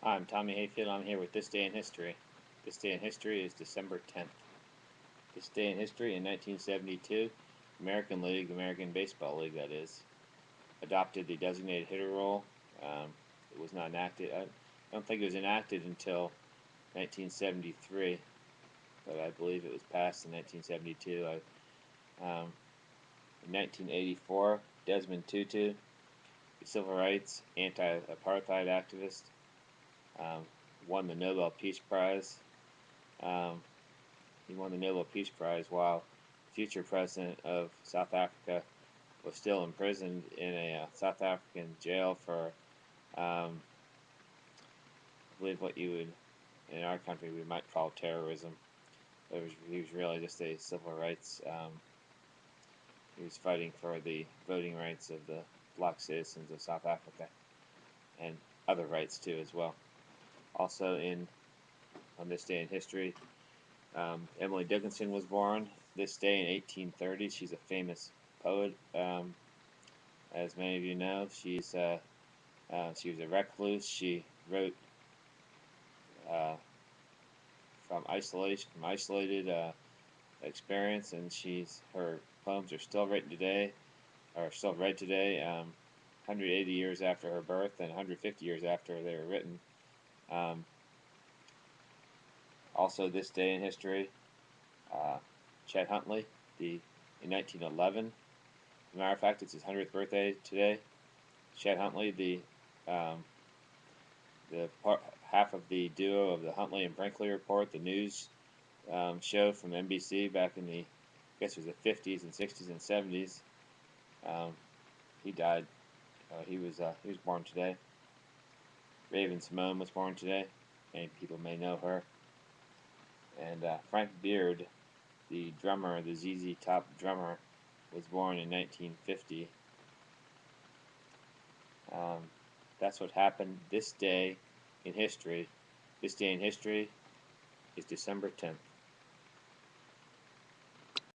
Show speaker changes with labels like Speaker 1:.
Speaker 1: I'm Tommy Hayfield. I'm here with This Day in History. This Day in History is December 10th. This Day in History in 1972, American Baseball League, that is, adopted the designated hitter rule. It was not enacted. I don't think it was enacted until 1973, but I believe it was passed in 1972. In 1984, Desmond Tutu, the civil rights anti-apartheid activist, won the Nobel Peace Prize. He won the Nobel Peace Prize while the future president of South Africa was still imprisoned in a South African jail for, I believe, what you would, in our country, we might call terrorism. He was really just a civil rights. He was fighting for the voting rights of the black citizens of South Africa and other rights too as well. Also on this day in history, Emily Dickinson was born this day in 1830. She's a famous poet. As many of you know, she was a recluse. She wrote from isolated experience, and her poems are still written today, or still read today, 180 years after her birth and 150 years after they were written. Also, this day in history, Chet Huntley, in 1911. As a matter of fact, it's his 100th birthday today. Chet Huntley, half of the duo of the Huntley and Brinkley Report, the news show from NBC back in I guess it was the 50s and 60s and 70s. He died. He was born today. Raven-Symoné was born today. Many people may know her. And Frank Beard, the drummer, the ZZ Top drummer, was born in 1950. That's what happened this day in history. This day in history is December 10th.